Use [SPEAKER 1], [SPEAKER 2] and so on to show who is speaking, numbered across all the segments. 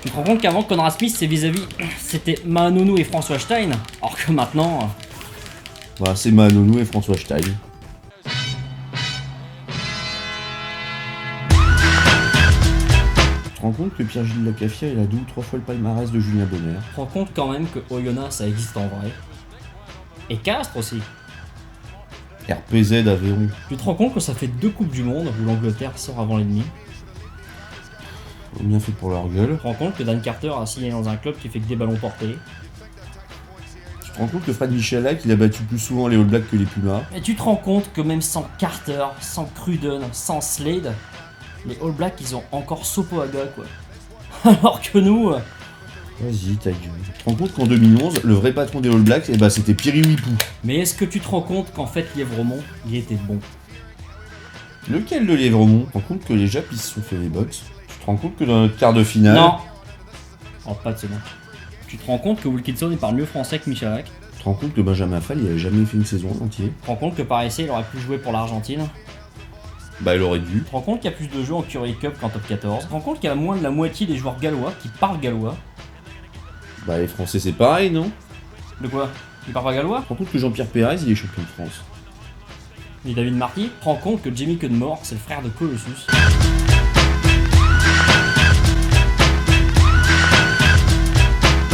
[SPEAKER 1] Tu te rends compte qu'avant, Conrad Smith, c'est vis-à-vis, c'était Mahanonou et François Stein, alors que maintenant...
[SPEAKER 2] Voilà, c'est Mahanonou et François Stein. Tu te rends compte que Pierre-Gilles Lacafia, il a 2 ou 3 fois le palmarès de Julien Bonner.
[SPEAKER 1] Tu te rends compte quand même que Oyonnax, ça existe en vrai. Et Castres aussi.
[SPEAKER 2] RPZ Aveyron.
[SPEAKER 1] Tu te rends compte que ça fait 2 Coupes du Monde où l'Angleterre sort avant l'ennemi.
[SPEAKER 2] Bien fait pour leur gueule.
[SPEAKER 1] Tu te rends compte que Dan Carter a signé dans un club qui fait que des ballons portés.
[SPEAKER 2] Tu te rends compte que Fred Michalak, il a battu plus souvent les All Blacks que les Pumas.
[SPEAKER 1] Et tu te rends compte que même sans Carter, sans Cruden, sans Slade, les All Blacks, ils ont encore Sopoaga, quoi. Alors que nous...
[SPEAKER 2] Vas-y, ta gueule. Tu te rends compte qu'en 2011, le vrai patron des All Blacks, eh ben, c'était Pierre Wipou.
[SPEAKER 1] Mais est-ce que tu te rends compte qu'en fait, Lièvremont, il était bon?
[SPEAKER 2] Lequel de Lièvremont? Tu te rends compte que les Japs, ils se sont fait les box. Tu te rends compte que dans notre quart de finale...
[SPEAKER 1] Non. Oh, pas de ce nom. Tu te rends compte que Wilkinson, il parle mieux français que Michalak?
[SPEAKER 2] Tu te rends compte que Benjamin Fall, il a jamais fait une saison en entier.
[SPEAKER 1] Tu te rends compte que par essai, il aurait pu jouer pour l'Argentine?
[SPEAKER 2] Bah, il aurait dû.
[SPEAKER 1] Tu te rends compte qu'il y a plus de jeux en Currie Cup qu'en Top 14? Tu te rends compte qu'il y a moins de la moitié des joueurs gallois qui parlent gallois?
[SPEAKER 2] Bah, les Français, c'est pareil, non?
[SPEAKER 1] De quoi? Ils parlent pas gallois?
[SPEAKER 2] Tu te rends compte que Jean-Pierre Pérez, il est champion de France.
[SPEAKER 1] Et David Marty? Tu te rends compte que Jamie Cudmore, c'est le frère de Colossus?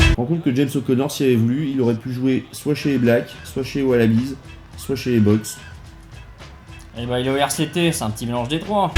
[SPEAKER 2] Tu te rends compte que James O'Connor, s'il avait voulu, il aurait pu jouer soit chez les Blacks, soit chez les Wallabies, soit chez les Box.
[SPEAKER 1] Eh bah il est au RCT, c'est un petit mélange des trois.